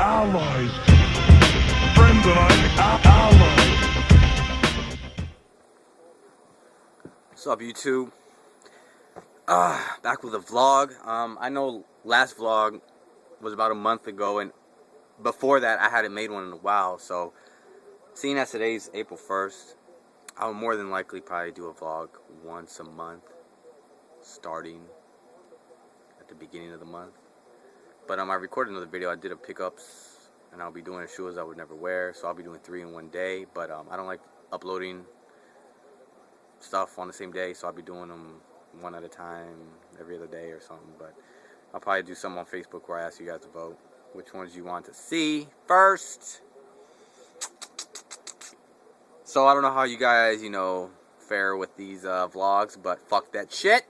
allies. Friends and I, allies. What's up, YouTube? Back with a vlog. I know last vlog was about a month ago, and before that I hadn't made one in a while. So, seeing as today's April 1st, I'll more than likely probably do a vlog once a month, starting at the beginning of the month. But I recorded another video. I did a pickups, and I'll be doing shoes I would never wear. So I'll be doing 3 in one day. But I don't like uploading stuff on the same day, so I'll be doing them one at a time, every other day or something. But I'll probably do some on Facebook where I ask you guys to vote which ones you want to see first. So I don't know how you guys, fare with these vlogs, but fuck that shit.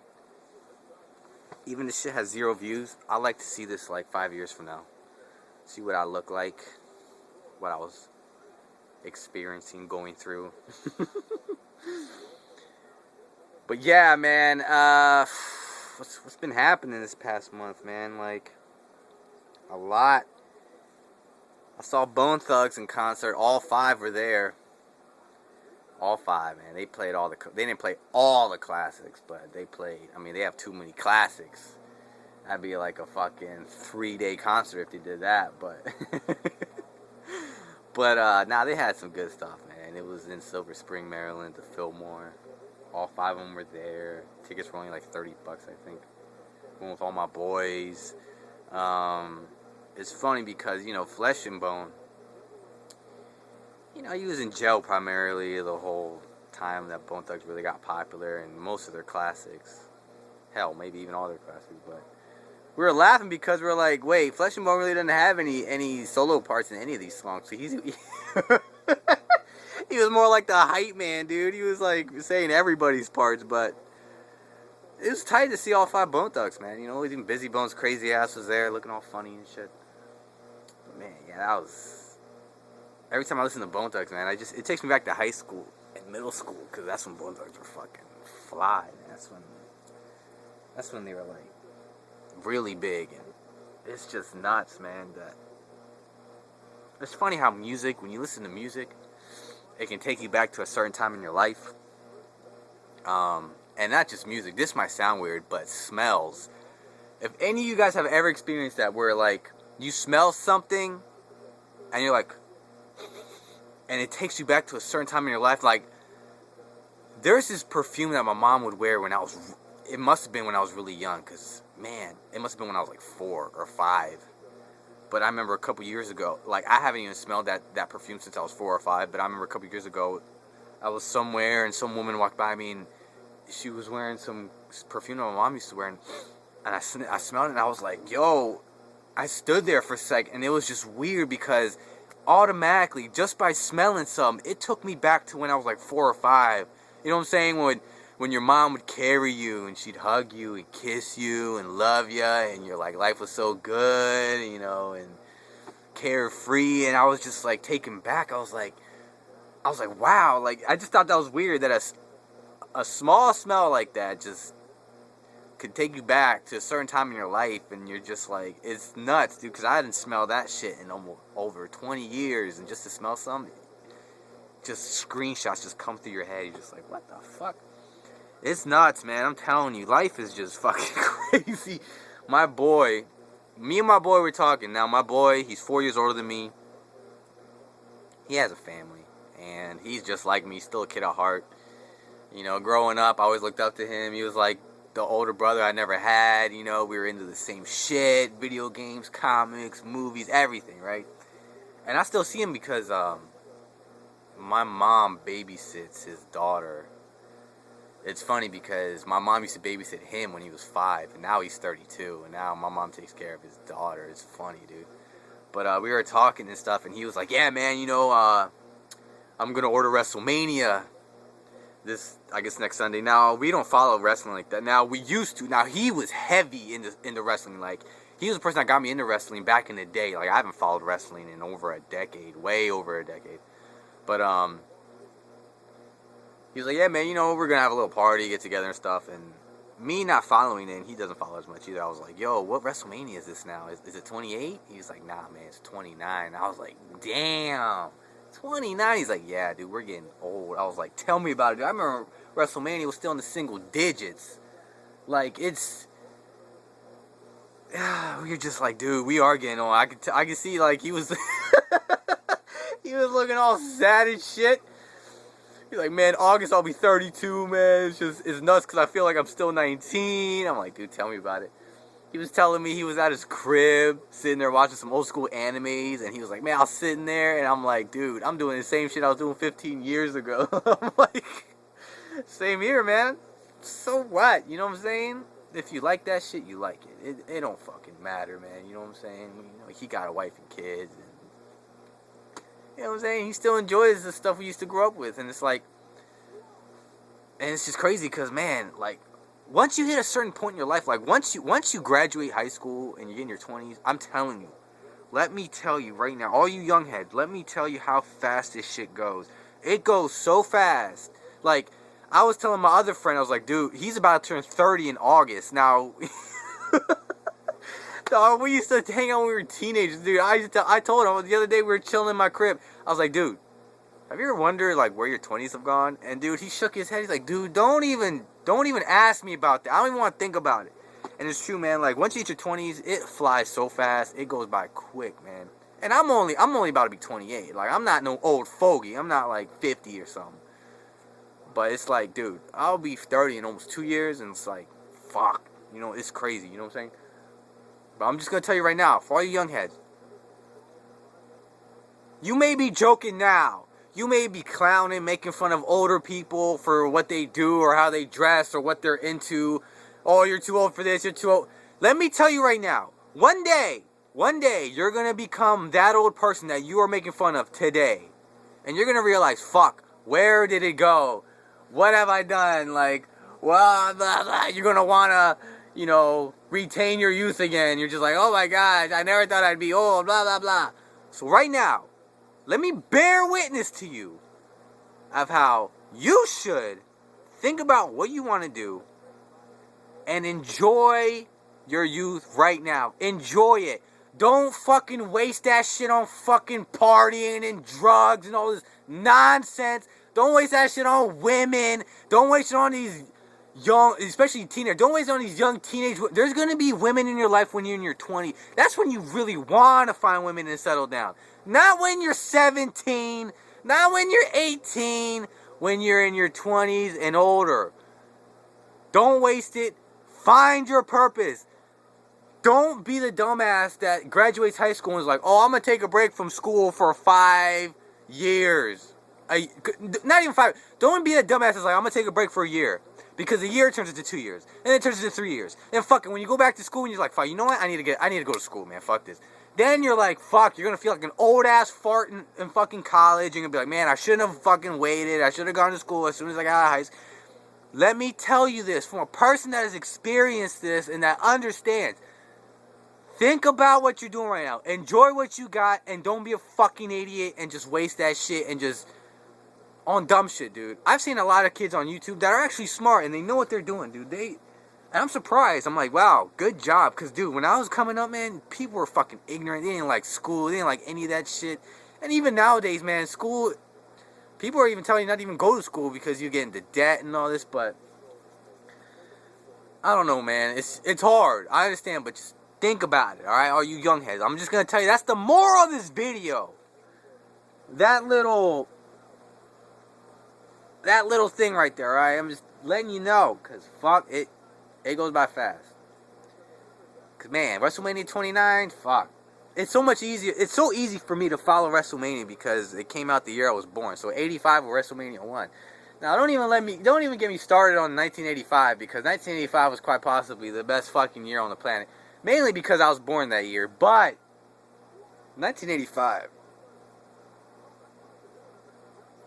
Even this shit has 0 views. I like to see this like 5 years from now. See what I look like, what I was experiencing, going through. But yeah, man, what's been happening this past month, man? Like, a lot. I saw Bone Thugs in concert. All 5 were there. All 5, man. They played they didn't play all the classics, but they played. I mean, they have too many classics. That'd be like a fucking 3-day concert if they did that, but nah, they had some good stuff, man. It was in Silver Spring, Maryland, the Fillmore. All 5 of them were there. Tickets were only like $30, I think. Went with all my boys. It's funny because, Flesh and Bone, he was in jail primarily the whole time that Bone Thugs really got popular, and most of their classics, hell, maybe even all their classics, but we were laughing because we were like, wait, Flesh and Bone really doesn't have any solo parts in any of these songs, so he was more like the hype man, dude. He was like saying everybody's parts, but it was tight to see all 5 Bone Thugs, man. Even Busy Bone's crazy ass was there, looking all funny and shit. But man, yeah, that was. Every time I listen to Bone Thugs, man, it takes me back to high school and middle school, because that's when Bone Thugs were fucking fly. That's when they were like really big, and it's just nuts, man. That it's funny how music, when you listen to music, it can take you back to a certain time in your life. And not just music. This might sound weird, but smells. If any of you guys have ever experienced that, where like you smell something and you're like, and it takes you back to a certain time in your life. Like, there's this perfume that my mom would wear when it must have been when I was really young, because, man, it must have been when I was like 4 or 5. But I remember a couple years ago, like, I haven't even smelled that perfume since I was 4 or 5, but I remember a couple years ago, I was somewhere, and some woman walked by me, and she was wearing some perfume that my mom used to wear, and I smelled it, and I was like, yo, I stood there for a sec, and it was just weird, because automatically, just by smelling something, it took me back to when I was like 4 or 5. You know what I'm saying? When your mom would carry you, and she'd hug you and kiss you and love you, and you're like, life was so good, and carefree, and I was just like taken back. I was like, wow, like, I just thought that was weird that a small smell like that just could take you back to a certain time in your life, and you're just like, it's nuts, dude, because I hadn't smelled that shit in almost over 20 years, and just to smell something, just screenshots just come through your head. You're just like, what the fuck? It's nuts, man. I'm telling you, life is just fucking crazy. Me and my boy were talking. Now, my boy, he's 4 years older than me. He has a family, and he's just like me, still a kid at heart. Growing up, I always looked up to him. He was like the older brother I never had. We were into the same shit, video games, comics, movies, everything, right? And I still see him because my mom babysits his daughter. It's funny because my mom used to babysit him when he was 5, and now he's 32, and now my mom takes care of his daughter. It's funny, dude. But we were talking and stuff, and he was like, yeah, man, I'm going to order WrestleMania I guess next Sunday. Now, we don't follow wrestling like that. Now, we used to. Now, he was heavy into wrestling. Like, he was the person that got me into wrestling back in the day. Like, I haven't followed wrestling in over a decade. Way over a decade. But, he was like, yeah, man, we're going to have a little party, get together and stuff. And me not following it, and he doesn't follow as much either. I was like, yo, what WrestleMania is this now? Is it 28? He was like, nah, man, it's 29. I was like, damn, 29? He's like, yeah, dude, we're getting old. I was like, tell me about it, dude. I remember WrestleMania was still in the single digits. Like, it's... we were just like, dude, we are getting old. I could see, like, he was... he was looking all sad and shit. He's like, man, August I'll be 32, man. It's nuts because I feel like I'm still 19. I'm like, dude, tell me about it. He was telling me he was at his crib, sitting there watching some old school animes, and he was like, man, I was sitting there, and I'm like, dude, I'm doing the same shit I was doing 15 years ago. I'm like, same here, man. So what? You know what I'm saying? If you like that shit, you like it. It don't fucking matter, man. You know what I'm saying? You know, he got a wife and kids, and you know what I'm saying? He still enjoys the stuff we used to grow up with. And it's like, and it's just crazy because, man, like, once you hit a certain point in your life, like, once you graduate high school and you get in your 20s, I'm telling you, let me tell you right now, all you young heads, let me tell you how fast this shit goes. It goes so fast. Like, I was telling my other friend, I was like, dude, he's about to turn 30 in August. Now... Dog, we used to hang out when we were teenagers, dude. I told him the other day we were chilling in my crib. I was like, dude, have you ever wondered like where your 20s have gone? And dude, he shook his head. He's like, dude, don't even ask me about that. I don't even want to think about it. And it's true, man. Like once you hit your 20s, it flies so fast. It goes by quick, man. And I'm only about to be 28. Like I'm not no old fogey. I'm not like 50 or something. But it's like, dude, I'll be 30 in almost 2 years, and it's like, fuck. You know, it's crazy. You know what I'm saying? But I'm just going to tell you right now, for all you young heads, you may be joking now. You may be clowning, making fun of older people for what they do or how they dress or what they're into. Oh, you're too old for this, you're too old. Let me tell you right now, one day, you're going to become that old person that you are making fun of today. And you're going to realize, fuck, where did it go? What have I done? Like, well, blah, blah. You're going to want to, you know, retain your youth again. You're just like, oh my gosh, I never thought I'd be old, blah, blah, blah. So right now, let me bear witness to you of how you should think about what you want to do and enjoy your youth right now. Enjoy it. Don't fucking waste that shit on fucking partying and drugs and all this nonsense. Don't waste that shit on women. Don't waste it on these young, especially teenagers. Don't waste it on these young teenage. There's going to be women in your life when you're in your 20s. That's when you really want to find women and settle down. Not when you're 17. Not when you're 18. When you're in your 20s and older. Don't waste it. Find your purpose. Don't be the dumbass that graduates high school and is like, oh, I'm going to take a break from school for 5 years. Not even 5. Don't be a dumbass that's like, I'm going to take a break for a year. Because a year turns into 2 years. And it turns into 3 years. And fuck it, when you go back to school and you're like, fuck, you know what? I need to go to school, man. Fuck this. Then you're like, fuck, you're going to feel like an old ass fart in fucking college. You're going to be like, man, I shouldn't have fucking waited. I should have gone to school as soon as I got out of high school. Let me tell you this from a person that has experienced this and that understands. Think about what you're doing right now. Enjoy what you got and don't be a fucking idiot and just waste that shit and just on dumb shit, dude. I've seen a lot of kids on YouTube that are actually smart and they know what they're doing, dude. And I'm surprised. I'm like, wow, good job. Because, dude, when I was coming up, man, people were fucking ignorant. They didn't like school. They didn't like any of that shit. And even nowadays, man, school, people are even telling you not to even go to school because you get into debt and all this. But I don't know, man. It's hard. I understand, but just think about it, all right? All you young heads. I'm just going to tell you, that's the moral of this video. That little thing right there, all right? I'm just letting you know, because fuck, it goes by fast. Because, man, WrestleMania 29, fuck. It's so much easier. It's so easy for me to follow WrestleMania because it came out the year I was born. So 85 was WrestleMania 1. Now, don't even get me started on 1985 because 1985 was quite possibly the best fucking year on the planet. Mainly because I was born that year, but 1985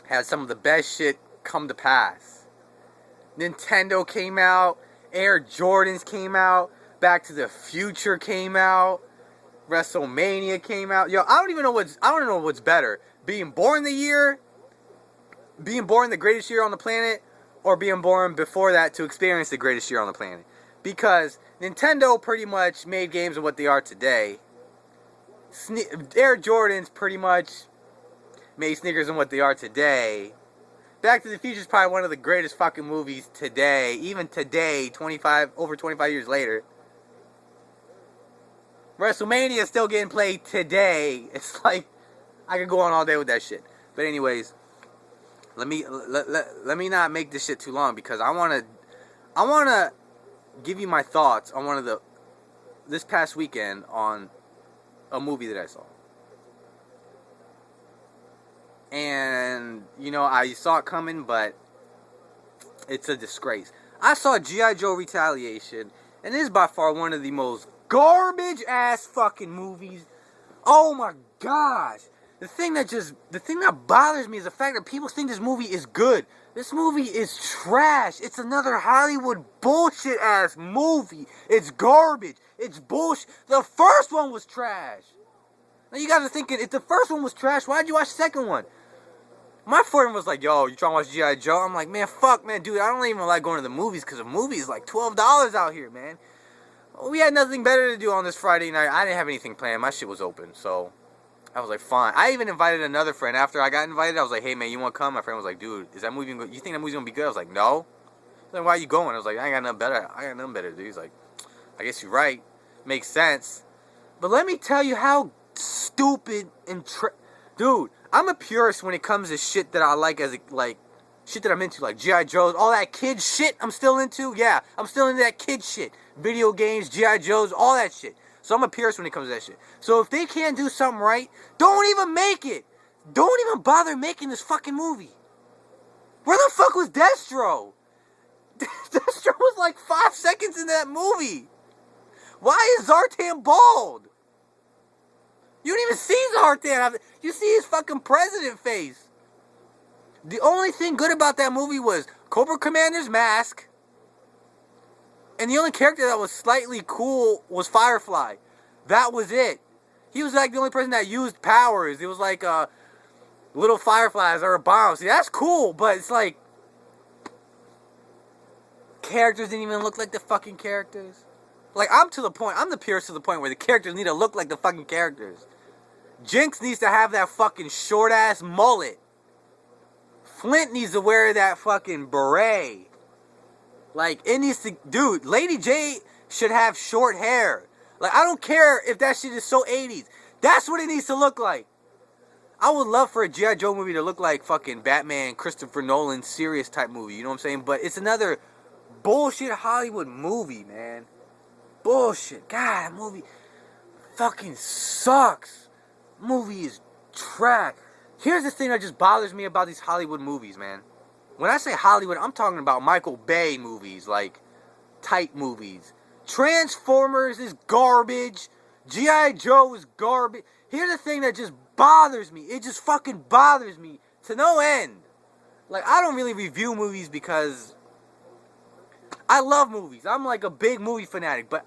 had some of the best shit come to pass. Nintendo came out, Air Jordans came out, Back to the Future came out, WrestleMania came out. Yo, I don't know what's better. Being born the greatest year on the planet, or being born before that to experience the greatest year on the planet. Because Nintendo pretty much made games of what they are today. Air Jordans pretty much made sneakers in what they are today. Back to the Future is probably one of the greatest fucking movies today. Even today, over 25 years later. WrestleMania is still getting played today. It's like, I could go on all day with that shit. But anyways, let me not make this shit too long, because I wanna give you my thoughts on this past weekend on a movie that I saw. And, you know, I saw it coming, but it's a disgrace. I saw G.I Joe Retaliation, and this is by far one of the most garbage-ass fucking movies. Oh my gosh. The thing that bothers me is the fact that people think this movie is good. This movie is trash. It's another Hollywood bullshit-ass movie. It's garbage. It's bullshit. The first one was trash. Now you guys are thinking, if the first one was trash, why'd you watch the second one? My friend was like, yo, you trying to watch G.I. Joe? I'm like, man, fuck, man, dude, I don't even like going to the movies, because a movie is like $12 out here, man. We had nothing better to do on this Friday night. I didn't have anything planned. My shit was open, so I was like, fine. I even invited another friend. After I got invited, I was like, hey, man, you want to come? My friend was like, dude, is that movie you think that movie's going to be good? I was like, no. He's like, why are you going? I was like, I got nothing better to do. He's like, I guess you're right. Makes sense. But let me tell you how stupid and dude, I'm a purist when it comes to shit that I like, shit that I'm into, like G.I. Joe's, all that kid shit I'm still into. Yeah, I'm still into that kid shit. Video games, G.I. Joe's, all that shit. So I'm a purist when it comes to that shit. So if they can't do something right, don't even make it. Don't even bother making this fucking movie. Where the fuck was Destro? Destro was like 5 seconds in that movie. Why is Zartan bald? You don't even see Zartan. You see his fucking president face. The only thing good about that movie was Cobra Commander's mask. And the only character that was slightly cool was Firefly. That was it. He was like the only person that used powers. It was like little fireflies or a bomb. See, that's cool, but it's like characters didn't even look like the fucking characters. Like, I'm the purist to the point where the characters need to look like the fucking characters. Jinx needs to have that fucking short-ass mullet. Flint needs to wear that fucking beret. Like, it needs to... Dude, Lady J should have short hair. Like, I don't care if that shit is so 80s. That's what it needs to look like. I would love for a G.I. Joe movie to look like fucking Batman, Christopher Nolan, serious type movie. You know what I'm saying? But it's another bullshit Hollywood movie, man. Bullshit. God, that movie fucking sucks. Movie is trash. Here's the thing that just bothers me about these Hollywood movies, man. When I say Hollywood, I'm talking about Michael Bay movies, like tight movies. Transformers is garbage. G.I. Joe is garbage. Here's the thing that just bothers me. It just fucking bothers me to no end. Like, I don't really review movies because I love movies. I'm like a big movie fanatic. But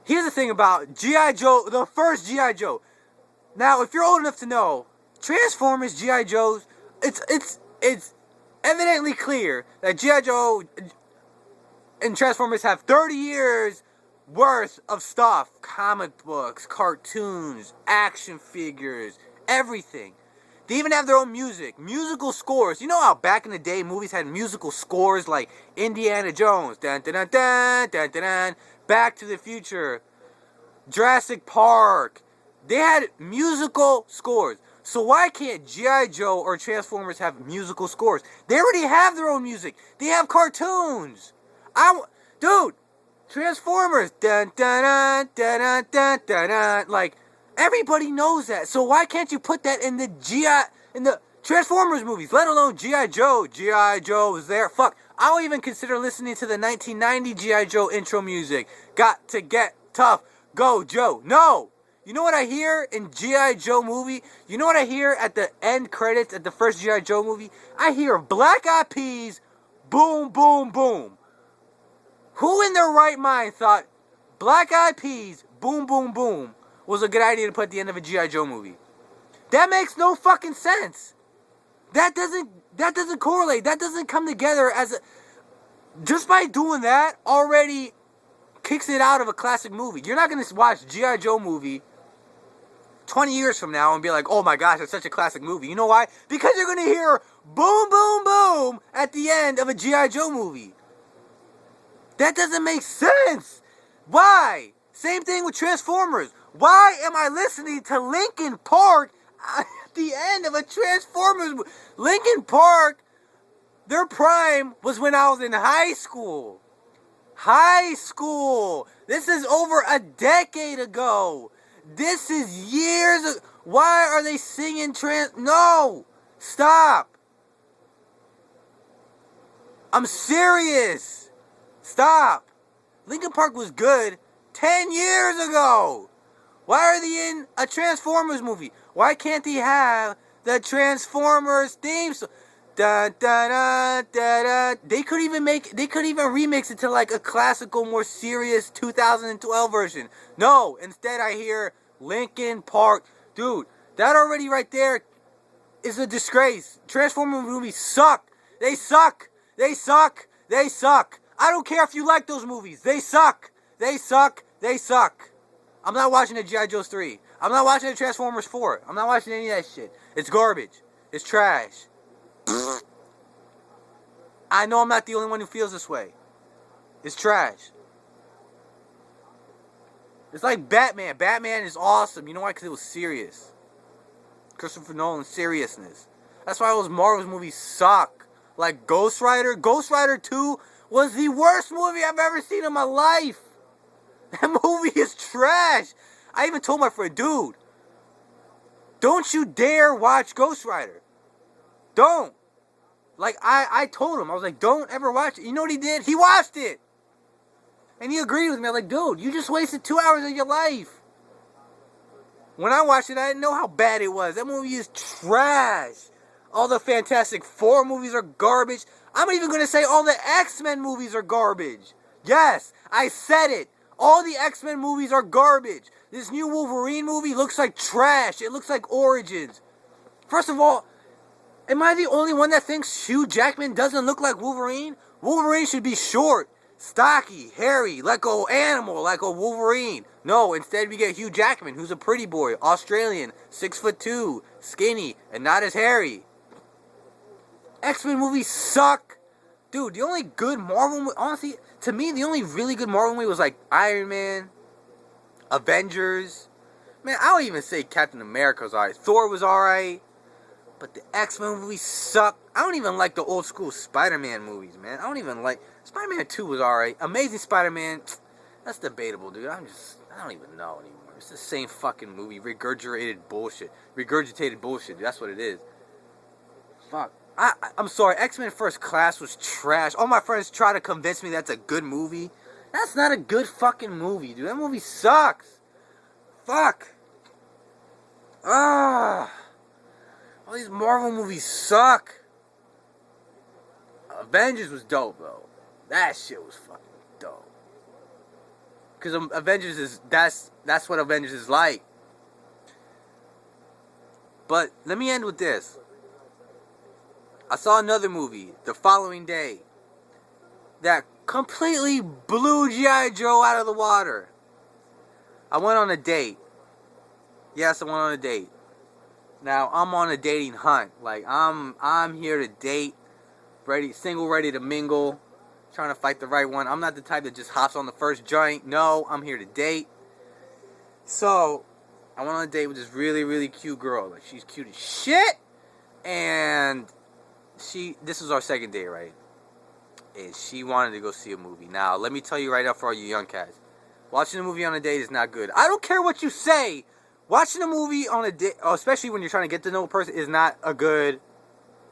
here's the thing about G.I. Joe, the first G.I. Joe. Now, if you're old enough to know, Transformers, G.I. Joes, it's evidently clear that G.I. Joe and Transformers have 30 years worth of stuff. Comic books, cartoons, action figures, everything. They even have their own music, musical scores. You know how back in the day movies had musical scores like Indiana Jones, dun dun dun dun dun dun, dun. Back to the Future, Jurassic Park. They had musical scores. So why can't G.I. Joe or Transformers have musical scores? They already have their own music. They have cartoons. Dude, Transformers, dun dun dun dun dun dun dun. Like, everybody knows that. So why can't you put that in the Transformers movies? Let alone G.I. Joe. G.I. Joe is there. Fuck. I'll even consider listening to the 1990 G.I. Joe intro music. Got to get tough. Go Joe. No. You know what I hear in G.I. Joe movie? You know what I hear at the end credits at the first G.I. Joe movie? I hear Black Eyed Peas, boom, boom, boom. Who in their right mind thought Black Eyed Peas, boom, boom, boom was a good idea to put at the end of a G.I. Joe movie? That makes no fucking sense. That doesn't That doesn't correlate. That doesn't come together as a... Just by doing that already kicks it out of a classic movie. You're not going to watch G.I. Joe movie 20 years from now and be like, oh my gosh, it's such a classic movie. You know why? Because you're going to hear boom, boom, boom at the end of a G.I. Joe movie. That doesn't make sense. Why? Same thing with Transformers. Why am I listening to Linkin Park at the end of a Transformers movie? Linkin Park, their prime was when I was in high school. High school. This is over a decade ago. This is years ago. Why are they singing No! Stop. I'm serious. Stop. Linkin Park was good 10 years ago. Why are they in a Transformers movie? Why can't they have the Transformers theme song? Da, da, da, da, da. They could even remix it to like a classical, more serious 2012 version. No, instead I hear Linkin Park. Dude, that already right there is a disgrace. Transformers movies suck. They suck. They suck. They suck. I don't care if you like those movies. They suck. They suck. They suck. I'm not watching the G.I. Joe 3. I'm not watching the Transformers 4. I'm not watching any of that shit. It's garbage. It's trash. I know I'm not the only one who feels this way. It's trash. It's like Batman. Batman is awesome. You know why? Because it was serious. Christopher Nolan's seriousness. That's why those Marvel movies suck. Like Ghost Rider. Ghost Rider 2 was the worst movie I've ever seen in my life. That movie is trash. I even told my friend, dude, don't you dare watch Ghost Rider. Don't. Like, I told him, I was like, don't ever watch it. You know what he did? He watched it. And he agreed with me. I was like, dude, you just wasted 2 hours of your life. When I watched it, I didn't know how bad it was. That movie is trash. All the Fantastic Four movies are garbage. I'm even going to say all the X-Men movies are garbage. Yes, I said it. All the X-Men movies are garbage. This new Wolverine movie looks like trash. It looks like Origins. First of all, am I the only one that thinks Hugh Jackman doesn't look like Wolverine? Wolverine should be short, stocky, hairy, like a animal, like a Wolverine. No, instead we get Hugh Jackman, who's a pretty boy, Australian, 6'2", skinny, and not as hairy. X-Men movies suck. Dude, the only good Marvel movie, honestly, to me, the only really good Marvel movie was like Iron Man, Avengers. Man, I don't even say Captain America was alright. Thor was alright. But the X-Men movies suck. I don't even like the old school Spider-Man movies, man. I don't even like... Spider-Man 2 was alright. Amazing Spider-Man, that's debatable, dude. I don't even know anymore. It's the same fucking movie. Regurgitated bullshit. Dude. That's what it is. Fuck. I'm sorry. X-Men First Class was trash. All my friends try to convince me that's a good movie. That's not a good fucking movie, dude. That movie sucks. Fuck. All these Marvel movies suck. Avengers was dope, though. That shit was fucking dope. Because Avengers is... That's what Avengers is like. But let me end with this. I saw another movie the following day that completely blew G.I. Joe out of the water. I went on a date. Yes, I went on a date. Now, I'm on a dating hunt. Like, I'm here to date. Single, ready to mingle. Trying to fight the right one. I'm not the type that just hops on the first joint. No, I'm here to date. So, I went on a date with this really, really cute girl. Like, she's cute as shit. And this was our second date, right? And she wanted to go see a movie. Now, let me tell you right now for all you young cats. Watching a movie on a date is not good. I don't care what you say. Watching a movie on a date, especially when you're trying to get to know a person, is not a good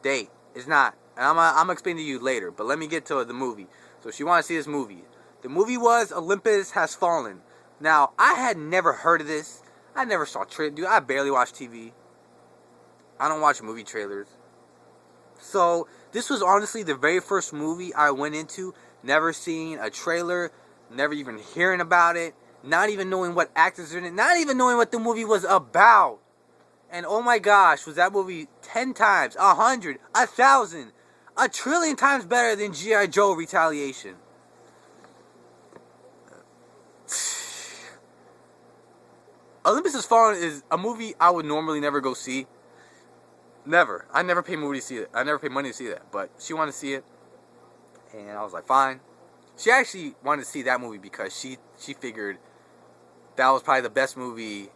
date. It's not. And I'm going to explain to you later. But let me get to the movie. So she wanted to see this movie. The movie was Olympus Has Fallen. Now, I had never heard of this. I never saw trailers. Dude, I barely watch TV. I don't watch movie trailers. So, this was honestly the very first movie I went into. Never seeing a trailer. Never even hearing about it. Not even knowing what actors are in it. Not even knowing what the movie was about. And oh my gosh, was that movie 10 times, 100, 1,000, 1,000,000,000,000 times better than G.I Joe Retaliation. Olympus Has Fallen is a movie I would normally never go see. Never. I never pay money to see it. I never pay money to see that. But she wanted to see it. And I was like, fine. She actually wanted to see that movie because she figured that was probably the best movie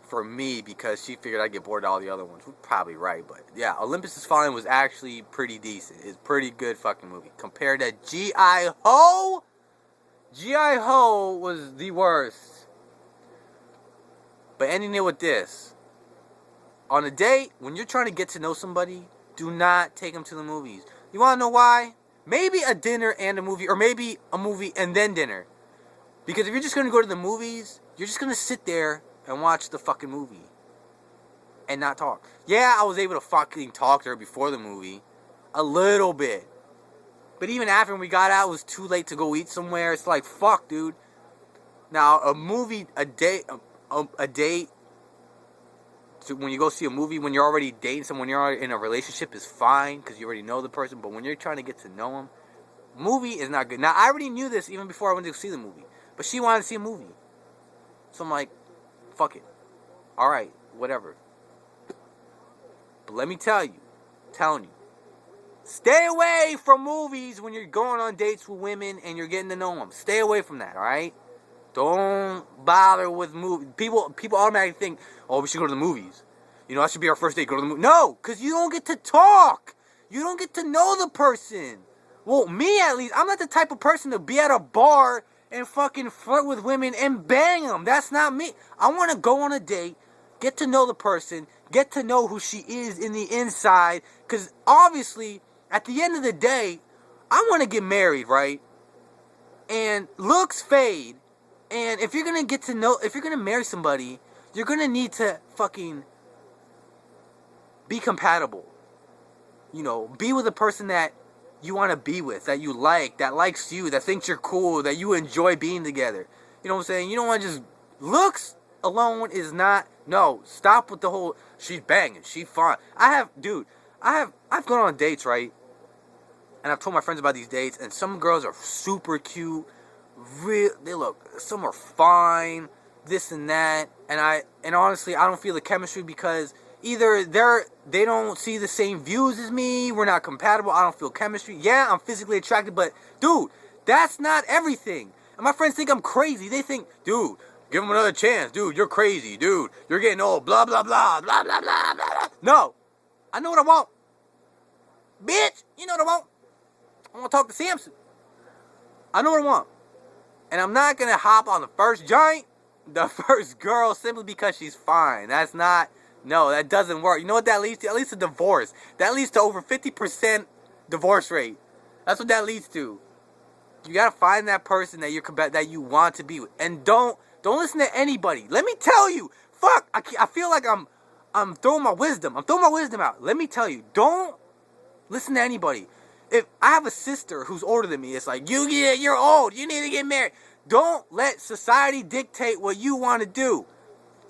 for me, because she figured I'd get bored of all the other ones. We're probably right, but yeah, Olympus Has Fallen was actually pretty decent. It's a pretty good fucking movie. Compared to G.I. Ho! G.I. Ho was the worst. But ending it with this. On a date, when you're trying to get to know somebody, do not take them to the movies. You want to know why? Maybe a dinner and a movie, or maybe a movie and then dinner. Because if you're just going to go to the movies, you're just going to sit there and watch the fucking movie and not talk. Yeah, I was able to fucking talk to her before the movie. A little bit. But even after we got out, it was too late to go eat somewhere. It's like, fuck, dude. Now, a movie, a date, so when you go see a movie, when you're already dating someone, you're already in a relationship, is fine because you already know the person. But when you're trying to get to know them, movie is not good. Now, I already knew this even before I went to see the movie. But she wanted to see a movie. So I'm like, fuck it. Alright, whatever. But let me telling you, stay away from movies when you're going on dates with women and you're getting to know them. Stay away from that, alright? Don't bother with movies. People automatically think, oh, we should go to the movies. You know, that should be our first date, go to the movies. No, because you don't get to talk. You don't get to know the person. Well, me at least, I'm not the type of person to be at a bar and fucking flirt with women and bang them. That's not me. I want to go on a date, get to know the person, get to know who she is in the inside. Because obviously, at the end of the day, I want to get married, right? And looks fade. And if you're going to marry somebody, you're going to need to fucking be compatible. You know, be with a person that you want to be with, that you like, that likes you, that thinks you're cool, that you enjoy being together. You know what I'm saying? You don't want to just... Looks alone is not... No, stop with the whole... She's banging, she's fine. I've gone on dates, right? And I've told my friends about these dates, and some girls are super cute. Some are fine, this and that, and honestly, I don't feel the chemistry because either they don't see the same views as me, we're not compatible, I don't feel chemistry. Yeah, I'm physically attracted, but dude, that's not everything. And my friends think I'm crazy. They think, dude, give them another chance, dude, you're crazy, dude, you're getting old, blah blah blah blah blah blah blah. No, I know what I want, bitch. You know what I want. I want to talk to Samson. I know what I want. And I'm not going to hop on the first joint, the first girl, simply because she's fine. That's not, no, that doesn't work. You know what that leads to? That leads to divorce. That leads to over 50% divorce rate. That's what that leads to. You got to find that person that you want to be with. And don't listen to anybody. Let me tell you. Fuck, I feel like I'm throwing my wisdom. I'm throwing my wisdom out. Let me tell you. Don't listen to anybody. If I have a sister who's older than me, it's like, you're old, you need to get married. Don't let society dictate what you want to do.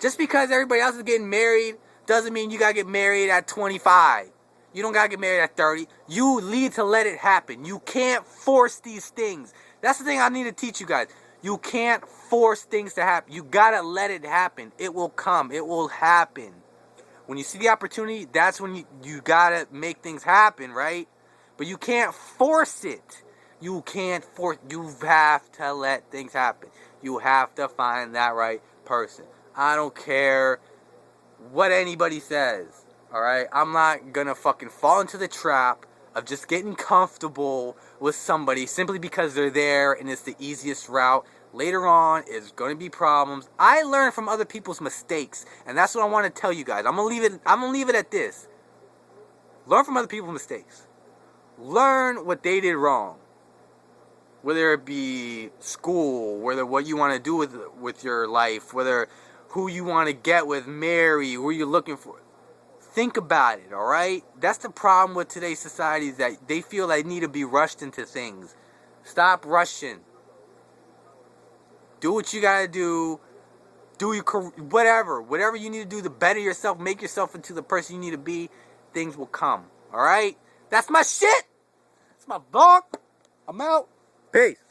Just because everybody else is getting married doesn't mean you got to get married at 25. You don't got to get married at 30. You need to let it happen. You can't force these things. That's the thing I need to teach you guys. You can't force things to happen. You got to let it happen. It will come. It will happen. When you see the opportunity, that's when you got to make things happen, right? But you can't force it. You have to let things happen. You have to find that right person. I don't care what anybody says. Alright? I'm not gonna fucking fall into the trap of just getting comfortable with somebody simply because they're there and it's the easiest route. Later on, it's gonna be problems. I learn from other people's mistakes, and that's what I want to tell you guys. I'm gonna leave it at this. Learn from other people's mistakes. Learn what they did wrong. Whether it be school, whether what you want to do with your life, whether who you want to get with, marry, who you're looking for. Think about it, alright? That's the problem with today's society, is that they feel they need to be rushed into things. Stop rushing. Do what you gotta do. do your whatever you need to do to better yourself, make yourself into the person you need to be, things will come. All right? That's my shit. That's my vlog. I'm out. Peace.